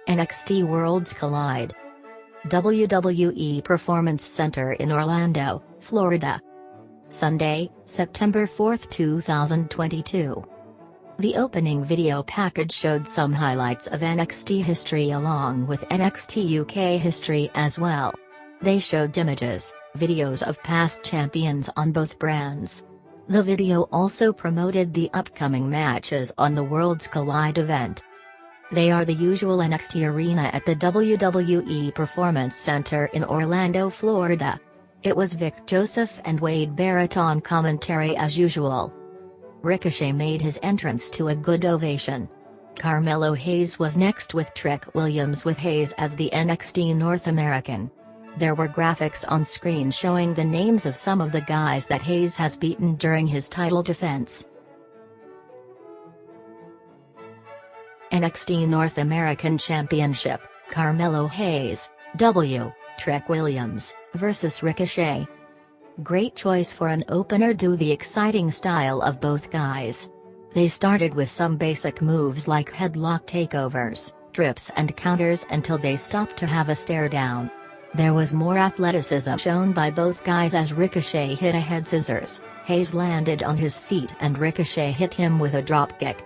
NXT Worlds Collide. WWE Performance Center in Orlando, Florida. Sunday, September 4, 2022. The opening video package showed some highlights of NXT history along with NXT UK history as well. They showed images, videos of past champions on both brands. The video also promoted the upcoming matches on the Worlds Collide event. They are the usual NXT arena at the WWE Performance Center in Orlando, Florida. It was Vic Joseph and Wade Barrett on commentary as usual. Ricochet made his entrance to a good ovation. Carmelo Hayes was next with Trick Williams with Hayes as the NXT North American. There were graphics on screen showing the names of some of the guys that Hayes has beaten during his title defense. NXT North American Championship, Carmelo Hayes, W. Trick Williams, vs Ricochet. Great choice for an opener due to the exciting style of both guys. They started with some basic moves like headlock takeovers, drips and counters until they stopped to have a stare down. There was more athleticism shown by both guys as Ricochet hit a head scissors, Hayes landed on his feet and Ricochet hit him with a dropkick.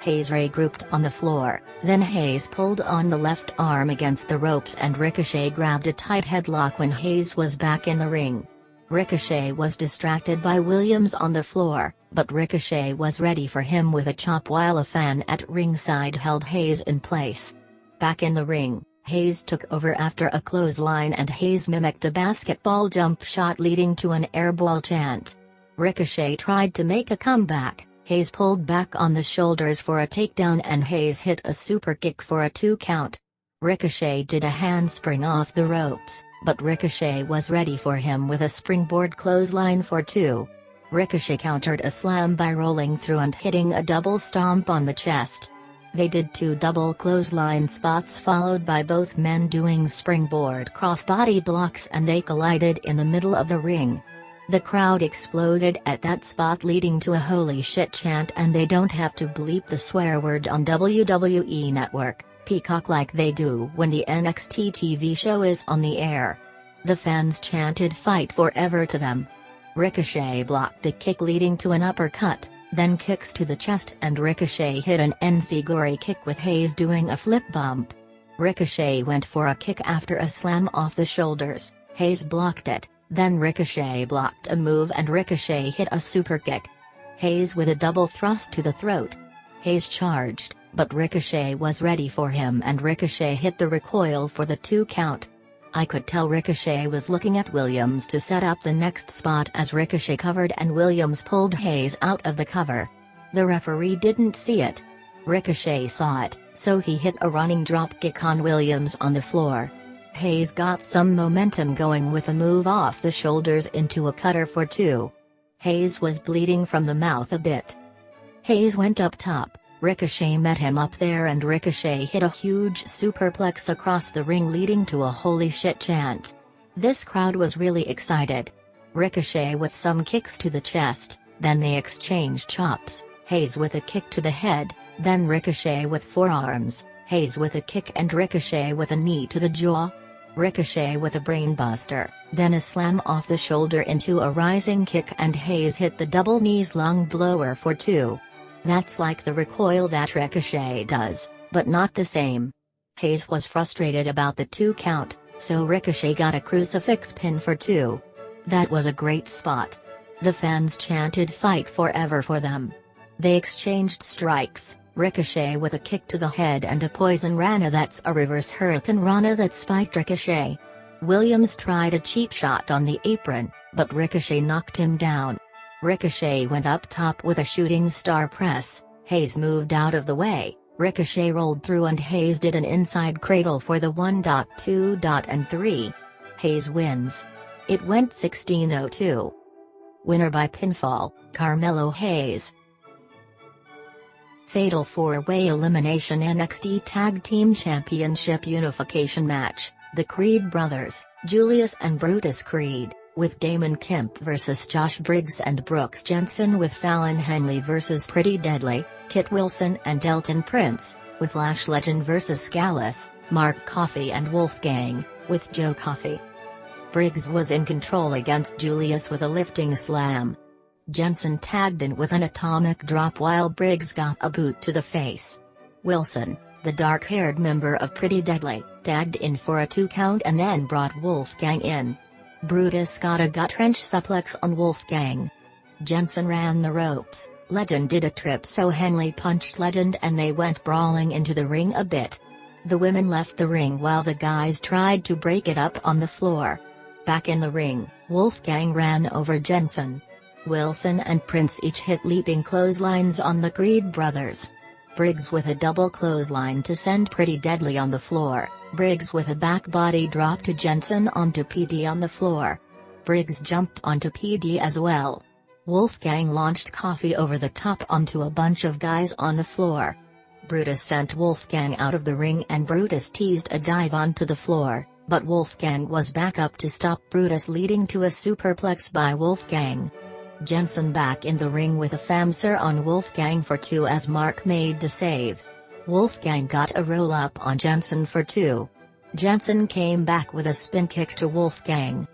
Hayes regrouped on the floor, then Hayes pulled on the left arm against the ropes and Ricochet grabbed a tight headlock when Hayes was back in the ring. Ricochet was distracted by Williams on the floor, but Ricochet was ready for him with a chop while a fan at ringside held Hayes in place. Back in the ring, Hayes took over after a clothesline and Hayes mimicked a basketball jump shot leading to an airball chant. Ricochet tried to make a comeback. Hayes pulled back on the shoulders for a takedown and Hayes hit a super kick for a 2 count. Ricochet did a handspring off the ropes, but Ricochet was ready for him with a springboard clothesline for 2. Ricochet countered a slam by rolling through and hitting a double stomp on the chest. They did 2 double clothesline spots followed by both men doing springboard crossbody blocks and they collided in the middle of the ring. The crowd exploded at that spot leading to a holy shit chant and they don't have to bleep the swear word on WWE Network, Peacock like they do when the NXT TV show is on the air. The fans chanted "Fight Forever" to them. Ricochet blocked a kick leading to an uppercut, then kicks to the chest and Ricochet hit an enziguri kick with Hayes doing a flip bump. Ricochet went for a kick after a slam off the shoulders, Hayes blocked it. Then Ricochet blocked a move and Ricochet hit a super kick. Hayes with a double thrust to the throat. Hayes charged, but Ricochet was ready for him and Ricochet hit the recoil for the 2 count. I could tell Ricochet was looking at Williams to set up the next spot as Ricochet covered and Williams pulled Hayes out of the cover. The referee didn't see it. Ricochet saw it, so he hit a running drop kick on Williams on the floor. Hayes got some momentum going with a move off the shoulders into a cutter for 2. Hayes was bleeding from the mouth a bit. Hayes went up top, Ricochet met him up there and Ricochet hit a huge superplex across the ring leading to a holy shit chant. This crowd was really excited. Ricochet with some kicks to the chest, then they exchanged chops, Hayes with a kick to the head, then Ricochet with forearms, Hayes with a kick and Ricochet with a knee to the jaw. Ricochet with a brainbuster, then a slam off the shoulder into a rising kick and Hayes hit the double knees lung blower for 2. That's like the recoil that Ricochet does, but not the same. Hayes was frustrated about the 2 count, so Ricochet got a crucifix pin for 2. That was a great spot. The fans chanted "Fight Forever" for them. They exchanged strikes. Ricochet with a kick to the head and a poison rana, that's a reverse hurricane rana that spiked Ricochet. Williams tried a cheap shot on the apron, but Ricochet knocked him down. Ricochet went up top with a shooting star press, Hayes moved out of the way, Ricochet rolled through and Hayes did an inside cradle for the 1, 2, and 3. Hayes wins. It went 16:02. Winner by pinfall, Carmelo Hayes. Fatal 4-Way Elimination NXT Tag Team Championship Unification Match, the Creed Brothers, Julius and Brutus Creed, with Damon Kemp vs Josh Briggs and Brooks Jensen, with Fallon Henley vs Pretty Deadly, Kit Wilson and Elton Prince, with Lash Legend vs Gallus, Mark Coffey and Wolfgang, with Joe Coffey. Briggs was in control against Julius with a lifting slam. Jensen tagged in with an atomic drop while Briggs got a boot to the face. Wilson, the dark-haired member of Pretty Deadly, tagged in for a 2 count and then brought Wolfgang in. Brutus got a gut-wrench suplex on Wolfgang. Jensen ran the ropes, Legend did a trip so Henley punched Legend and they went brawling into the ring a bit. The women left the ring while the guys tried to break it up on the floor. Back in the ring, Wolfgang ran over Jensen. Wilson and Prince each hit leaping clotheslines on the Creed brothers. Briggs with a double clothesline to send Pretty Deadly on the floor, Briggs with a back body drop to Jensen onto PD on the floor. Briggs jumped onto PD as well. Wolfgang launched Coffey over the top onto a bunch of guys on the floor. Brutus sent Wolfgang out of the ring and Brutus teased a dive onto the floor, but Wolfgang was back up to stop Brutus, leading to a superplex by Wolfgang. Jensen back in the ring with a famsir on Wolfgang for 2 as Mark made the save. Wolfgang got a roll-up on Jensen for 2. Jensen came back with a spin kick to Wolfgang.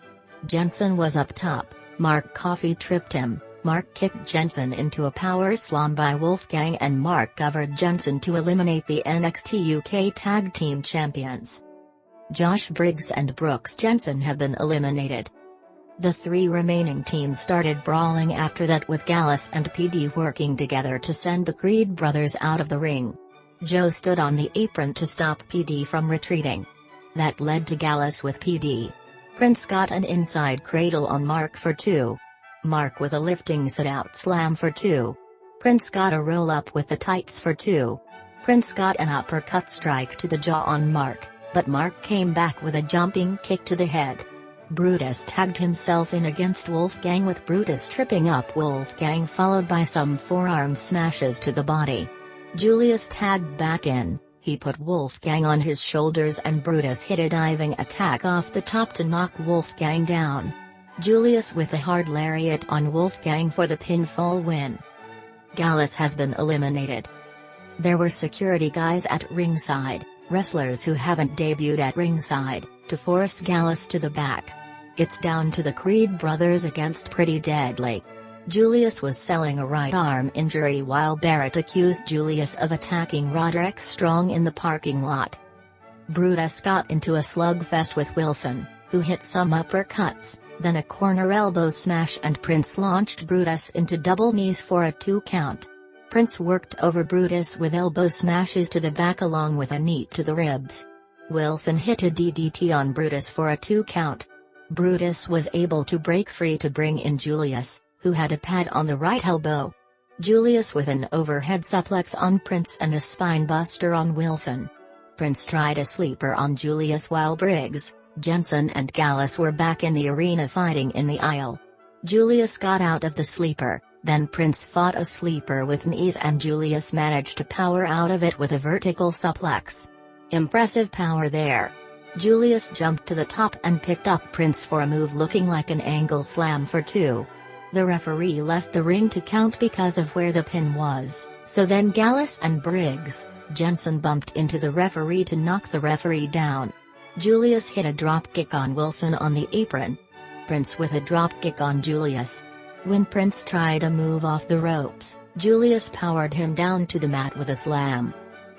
Jensen was up top, Mark Coffey tripped him, Mark kicked Jensen into a power slam by Wolfgang and Mark covered Jensen to eliminate the NXT UK Tag Team Champions. Josh Briggs and Brooks Jensen have been eliminated. The 3 remaining teams started brawling after that, with Gallus and PD working together to send the Creed brothers out of the ring. Joe stood on the apron to stop PD from retreating. That led to Gallus with PD. Prince got an inside cradle on Mark for 2. Mark with a lifting sit-out slam for 2. Prince got a roll-up with the tights for 2. Prince got an uppercut strike to the jaw on Mark, but Mark came back with a jumping kick to the head. Brutus tagged himself in against Wolfgang with Brutus tripping up Wolfgang followed by some forearm smashes to the body. Julius tagged back in, he put Wolfgang on his shoulders and Brutus hit a diving attack off the top to knock Wolfgang down. Julius with a hard lariat on Wolfgang for the pinfall win. Gallus has been eliminated. There were security guys at ringside, wrestlers who haven't debuted at ringside, to force Gallus to the back. It's down to the Creed brothers against Pretty Deadly. Julius was selling a right arm injury while Barrett accused Julius of attacking Roderick Strong in the parking lot. Brutus got into a slugfest with Wilson, who hit some uppercuts, then a corner elbow smash and Prince launched Brutus into double knees for a 2 count. Prince worked over Brutus with elbow smashes to the back along with a knee to the ribs. Wilson hit a DDT on Brutus for a 2 count. Brutus was able to break free to bring in Julius, who had a pad on the right elbow. Julius with an overhead suplex on Prince and a spinebuster on Wilson. Prince tried a sleeper on Julius while Briggs, Jensen and Gallus were back in the arena fighting in the aisle. Julius got out of the sleeper, then Prince fought a sleeper with knees and Julius managed to power out of it with a vertical suplex. Impressive power there. Julius jumped to the top and picked up Prince for a move looking like an angle slam for 2. The referee left the ring to count because of where the pin was, so then Gallus and Briggs, Jensen bumped into the referee to knock the referee down. Julius hit a dropkick on Wilson on the apron. Prince with a dropkick on Julius. When Prince tried a move off the ropes, Julius powered him down to the mat with a slam.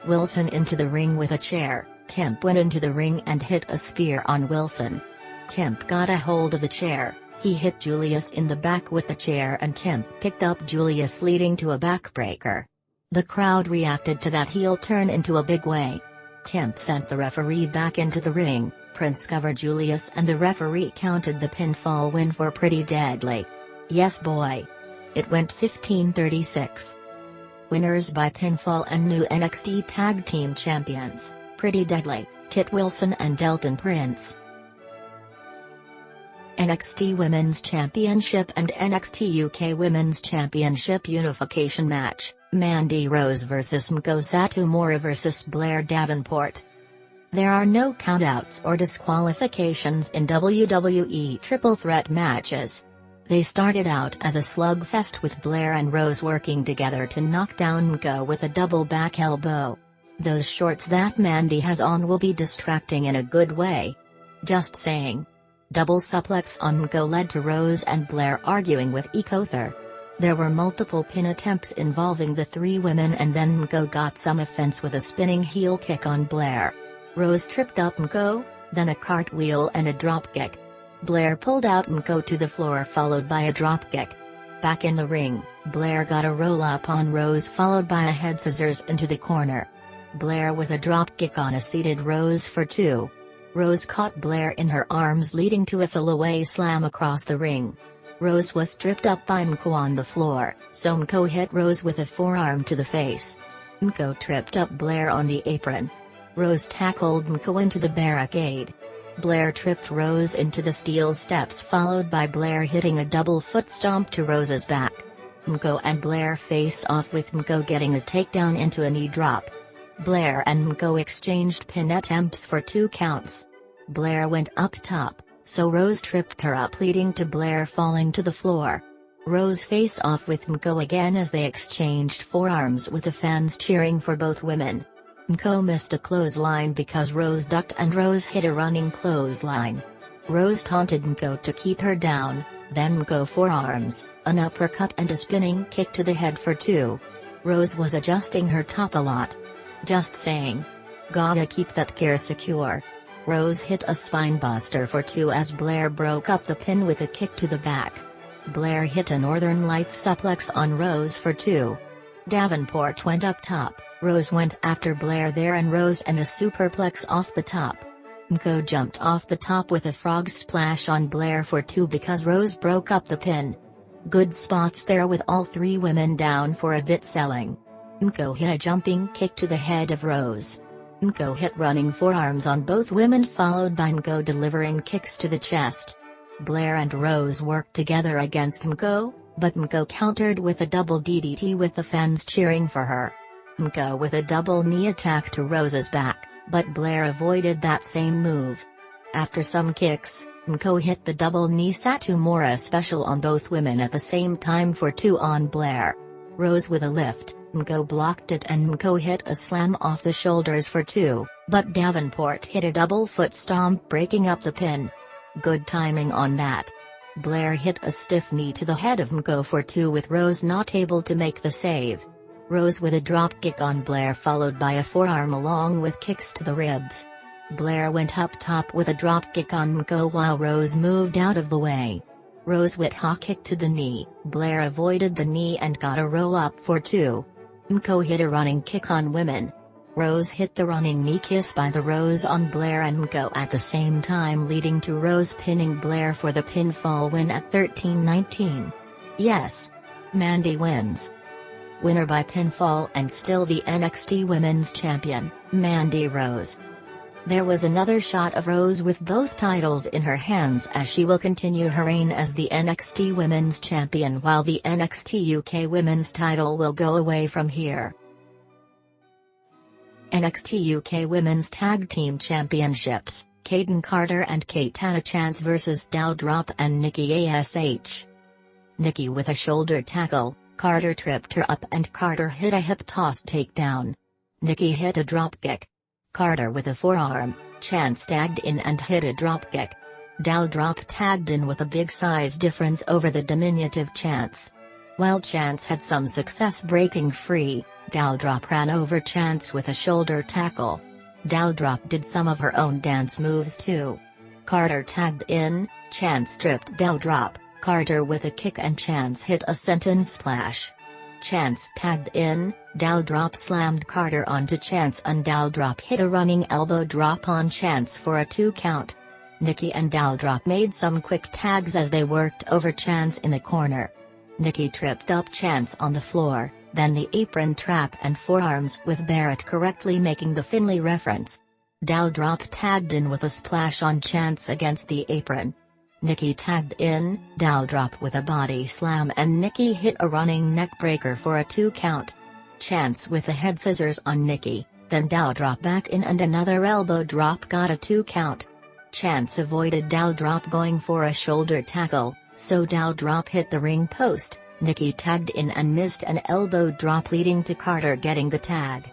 Wilson into the ring with a chair. Kemp went into the ring and hit a spear on Wilson. Kemp got a hold of the chair, he hit Julius in the back with the chair and Kemp picked up Julius, leading to a backbreaker. The crowd reacted to that heel turn into a big way. Kemp sent the referee back into the ring, Prince covered Julius and the referee counted the pinfall win for Pretty Deadly. Yes boy. It went 15-36. Winners by pinfall and new NXT Tag Team Champions, Pretty Deadly, Kit Wilson and Delton Prince. NXT Women's Championship and NXT UK Women's Championship Unification Match, Mandy Rose vs Mko Satomura vs Blair Davenport. There are no countouts or disqualifications in WWE triple threat matches. They started out as a slugfest with Blair and Rose working together to knock down Mko with a double back elbow. Those shorts that Mandy has on will be distracting in a good way. Just saying. Double suplex on Mko led to Rose and Blair arguing with each other. There were multiple pin attempts involving the three women, and then Mko got some offense with a spinning heel kick on Blair. Rose tripped up Mko, then a cartwheel and a dropkick. Blair pulled out Mko to the floor followed by a dropkick. Back in the ring, Blair got a roll-up on Rose followed by a head scissors into the corner. Blair with a dropkick on a seated Rose for 2. Rose caught Blair in her arms leading to a fallaway slam across the ring. Rose was tripped up by Mko on the floor, so Mko hit Rose with a forearm to the face. Mko tripped up Blair on the apron. Rose tackled Mko into the barricade. Blair tripped Rose into the steel steps followed by Blair hitting a double foot stomp to Rose's back. Mko and Blair faced off with Mko getting a takedown into a knee drop. Blair and Mko exchanged pin attempts for 2 counts. Blair went up top, so Rose tripped her up leading to Blair falling to the floor. Rose faced off with Mko again as they exchanged forearms with the fans cheering for both women. Mko missed a clothesline because Rose ducked and Rose hit a running clothesline. Rose taunted Mko to keep her down, then Mko forearms, an uppercut and a spinning kick to the head for 2. Rose was adjusting her top a lot. Just saying. Gotta keep that gear secure. Rose hit a spinebuster for 2 as Blair broke up the pin with a kick to the back. Blair hit a Northern Lights suplex on Rose for 2. Davenport went up top, Rose went after Blair there and Rose and a superplex off the top. Mko jumped off the top with a frog splash on Blair for 2 because Rose broke up the pin. Good spots there with all 3 women down for a bit selling. Mko hit a jumping kick to the head of Rose. Mko hit running forearms on both women followed by Mko delivering kicks to the chest. Blair and Rose worked together against Mko, but Mko countered with a double DDT with the fans cheering for her. Mko with a double knee attack to Rose's back, but Blair avoided that same move. After some kicks, Mko hit the double knee Satomura special on both women at the same time for 2 on Blair. Rose with a lift. Mko blocked it and Mko hit a slam off the shoulders for 2, but Davenport hit a double foot stomp breaking up the pin. Good timing on that. Blair hit a stiff knee to the head of Mko for 2 with Rose not able to make the save. Rose with a dropkick on Blair followed by a forearm along with kicks to the ribs. Blair went up top with a dropkick on Mko while Rose moved out of the way. Rose with a kick to the knee, Blair avoided the knee and got a roll-up for 2. Mko hit a running kick on women. Rose hit the running knee kiss by the Rose on Blair and Mko at the same time leading to Rose pinning Blair for the pinfall win at 13-19. Yes. Mandy wins. Winner by pinfall and still the NXT Women's Champion, Mandy Rose. There was another shot of Rose with both titles in her hands as she will continue her reign as the NXT Women's Champion while the NXT UK Women's title will go away from here. NXT UK Women's Tag Team Championships, Kayden Carter and Katana Chance vs Doudrop and Nikki ASH. Nikki with a shoulder tackle, Carter tripped her up and Carter hit a hip toss takedown. Nikki hit a dropkick. Carter with a forearm, Chance tagged in and hit a dropkick. Doudrop tagged in with a big size difference over the diminutive Chance. While Chance had some success breaking free, Doudrop ran over Chance with a shoulder tackle. Doudrop did some of her own dance moves too. Carter tagged in, Chance tripped Doudrop, Carter with a kick and Chance hit a senton splash. Chance tagged in, Doudrop slammed Carter onto Chance and Doudrop hit a running elbow drop on Chance for a 2 count. Nikki and Doudrop made some quick tags as they worked over Chance in the corner. Nikki tripped up Chance on the floor, then the apron trap and forearms with Barrett correctly making the Finlay reference. Doudrop tagged in with a splash on Chance against the apron. Nikki tagged in, Doudrop with a body slam and Nikki hit a running neckbreaker for a 2 count. Chance with the head scissors on Nikki, then Doudrop back in and another elbow drop got a 2 count. Chance avoided Doudrop going for a shoulder tackle, so Doudrop hit the ring post. Nikki tagged in and missed an elbow drop leading to Carter getting the tag.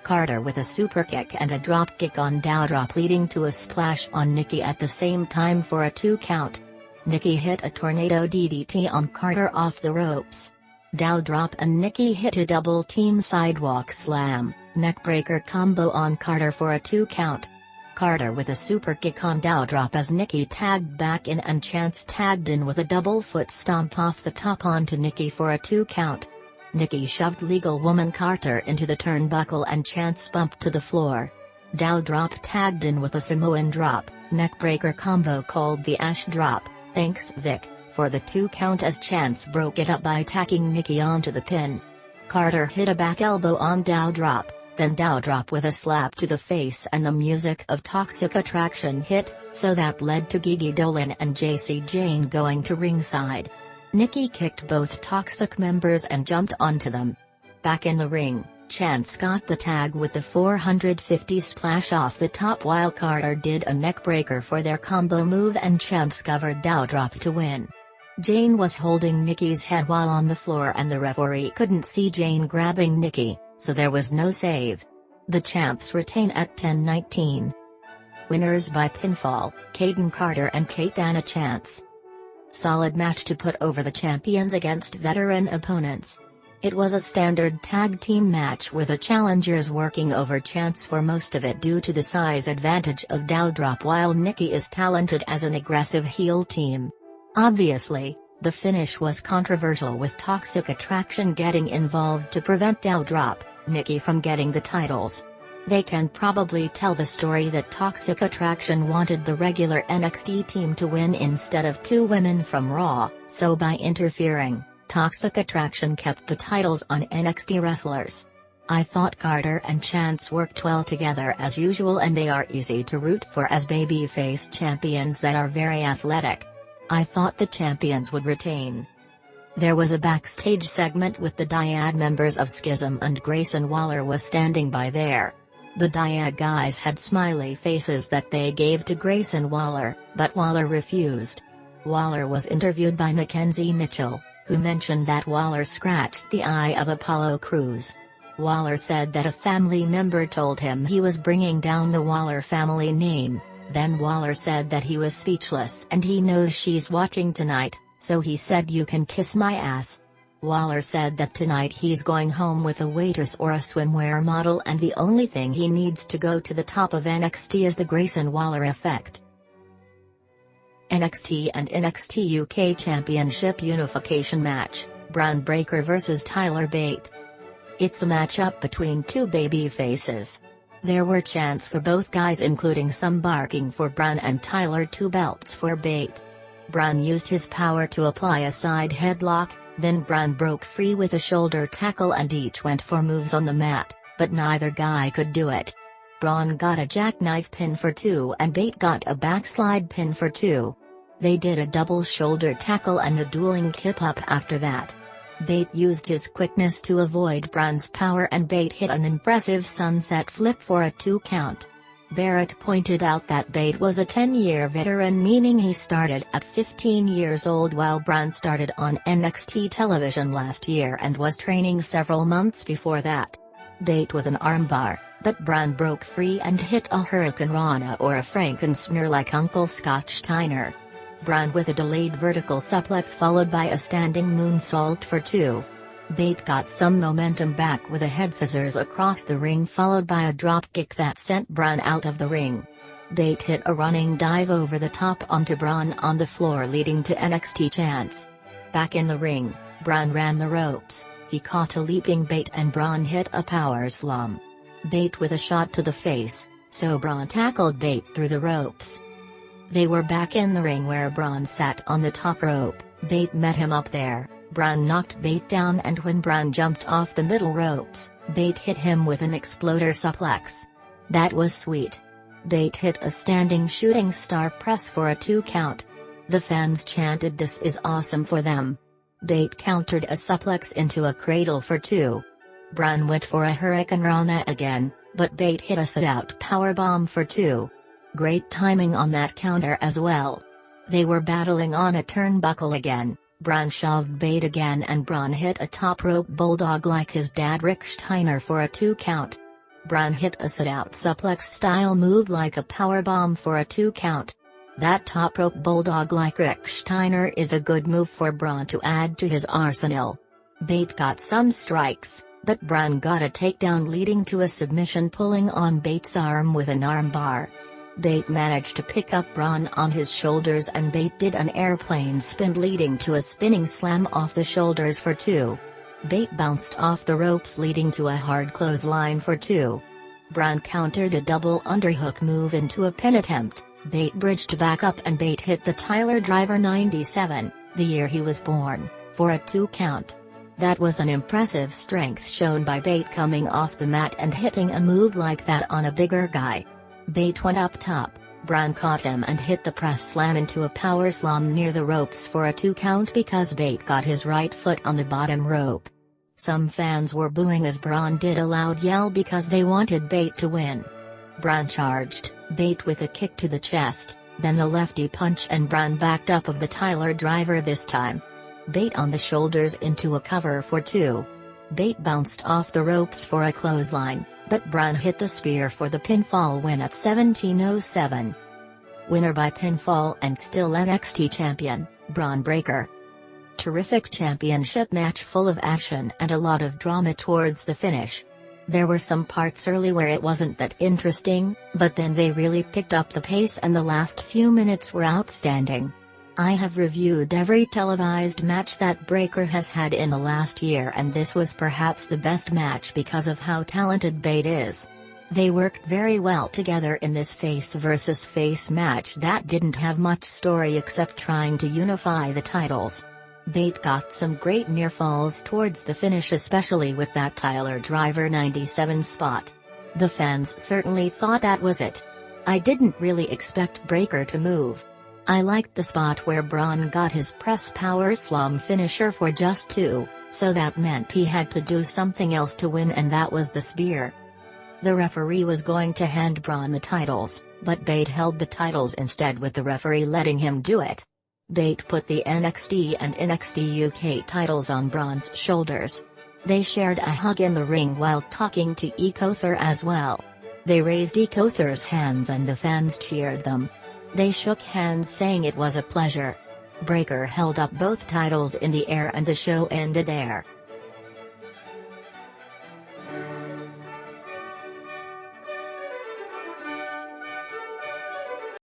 Carter with a superkick and a dropkick on Doudrop, leading to a splash on Nikki at the same time for a 2 count. Nikki hit a tornado DDT on Carter off the ropes. Doudrop and Nikki hit a double team sidewalk slam, neckbreaker combo on Carter for a 2 count. Carter with a superkick on Doudrop as Nikki tagged back in, and Chance tagged in with a double foot stomp off the top onto Nikki for a 2 count. Nikki shoved Legal Woman Carter into the turnbuckle and Chance bumped to the floor. Doudrop tagged in with a Samoan drop, neckbreaker combo called the Ash Drop, thanks Vic, for the 2 count as Chance broke it up by tacking Nikki onto the pin. Carter hit a back elbow on Doudrop, then Doudrop with a slap to the face, and the music of Toxic Attraction hit, so that led to Gigi Dolan and JC Jane going to ringside. Nikki kicked both Toxic members and jumped onto them. Back in the ring, Chance got the tag with the 450 splash off the top while Carter did a neckbreaker for their combo move, and Chance covered Doudrop to win. Jane was holding Nikki's head while on the floor and the referee couldn't see Jane grabbing Nikki, so there was no save. The champs retain at 10-19. Winners by pinfall, Kayden Carter and Katana Chance. Solid match to put over the champions against veteran opponents. It was a standard tag team match with the challengers working over Chance for most of it due to the size advantage of Doudrop, while Nikki is talented as an aggressive heel team. Obviously, the finish was controversial, with Toxic Attraction getting involved to prevent Doudrop, Nikki from getting the titles. They can probably tell the story that Toxic Attraction wanted the regular NXT team to win instead of 2 women from Raw, so by interfering, Toxic Attraction kept the titles on NXT wrestlers. I thought Carter and Chance worked well together as usual, and they are easy to root for as babyface champions that are very athletic. I thought the champions would retain. There was a backstage segment with the Dyad members of Schism, and Grayson Waller was standing by there. The Dyad guys had smiley faces that they gave to Grayson Waller, but Waller refused. Waller was interviewed by Mackenzie Mitchell, who mentioned that Waller scratched the eye of Apollo Crews. Waller said that a family member told him he was bringing down the Waller family name. Then Waller said that he was speechless and he knows she's watching tonight, so he said, "You can kiss my ass." Waller said that tonight he's going home with a waitress or a swimwear model, and the only thing he needs to go to the top of NXT is the Grayson Waller effect. NXT and NXT UK Championship Unification Match, Bron Breakker vs Tyler Bate. It's a matchup between 2 baby faces. There were chants for both guys, including some barking for Bron and Tyler, 2 belts for Bate. Bron used his power to apply a side headlock, then Bron broke free with a shoulder tackle and each went for moves on the mat, but neither guy could do it. Bron got a jackknife pin for 2 and Bate got a backslide pin for 2. They did a double shoulder tackle and a dueling kip-up after that. Bate used his quickness to avoid Bron's power and Bate hit an impressive sunset flip for a 2 count. Barrett pointed out that Bate was a 10-year veteran, meaning he started at 15 years old, while Bron started on NXT television last year and was training several months before that. Bate with an armbar, but Bron broke free and hit a Hurricane Rana or a Frankensteiner like Uncle Scott Steiner. Bron with a delayed vertical suplex followed by a standing moonsault for 2. Bate got some momentum back with a head scissors across the ring followed by a dropkick that sent Bron out of the ring. Bate hit a running dive over the top onto Bron on the floor, leading to NXT chants. Back in the ring, Bron ran the ropes, he caught a leaping Bate and Bron hit a power slam. Bate with a shot to the face, so Bron tackled Bate through the ropes. They were back in the ring where Bron sat on the top rope. Bate met him up there. Bron knocked Bate down, and when Bron jumped off the middle ropes, Bate hit him with an exploder suplex. That was sweet. Bate hit a standing shooting star press for a 2 count. The fans chanted, "This is awesome" for them. Bate countered a suplex into a cradle for 2. Bron went for a Hurricane Rana again, but Bate hit a sit-out powerbomb for 2. Great timing on that counter as well. They were battling on a turnbuckle again. Bron shoved Bate again and Bron hit a top rope bulldog like his dad Rick Steiner for a 2 count. Braun hit a sit-out suplex-style move like a powerbomb for a 2 count. That top rope bulldog like Rick Steiner is a good move for Braun to add to his arsenal. Bate got some strikes, but Braun got a takedown leading to a submission pulling on Bate's arm with an armbar. Bate managed to pick up Braun on his shoulders and Bate did an airplane spin leading to a spinning slam off the shoulders for 2. Bate bounced off the ropes leading to a hard clothesline for 2. Braun countered a double underhook move into a pin attempt. Bate bridged back up and Bate hit the Tyler Driver 97, the year he was born, for a 2 count. That was an impressive strength shown by Bate coming off the mat and hitting a move like that on a bigger guy. Bate went up top, Braun caught him and hit the press slam into a power slam near the ropes for a 2 count because Bate got his right foot on the bottom rope. Some fans were booing as Braun did a loud yell because they wanted Bate to win. Braun charged Bate with a kick to the chest, then a lefty punch and Braun backed up of the Tyler Driver this time. Bate on the shoulders into a cover for 2. Bate bounced off the ropes for a clothesline, but Braun hit the spear for the pinfall win at 17:07. Winner by pinfall and still NXT champion, Braun Breaker. Terrific championship match full of action and a lot of drama towards the finish. There were some parts early where it wasn't that interesting, but then they really picked up the pace and the last few minutes were outstanding. I have reviewed every televised match that Breaker has had in the last year and this was perhaps the best match because of how talented Bate is. They worked very well together in this face versus face match that didn't have much story except trying to unify the titles. Bate got some great near falls towards the finish, especially with that Tyler Driver 97 spot. The fans certainly thought that was it. I didn't really expect Breaker to move. I liked the spot where Braun got his press power slam finisher for just 2, so that meant he had to do something else to win and that was the spear. The referee was going to hand Braun the titles, but Bate held the titles instead with the referee letting him do it. Bate put the NXT and NXT UK titles on Braun's shoulders. They shared a hug in the ring while talking to Ecother as well. They raised Ecother's hands and the fans cheered them. They shook hands saying it was a pleasure. Breaker held up both titles in the air and the show ended there.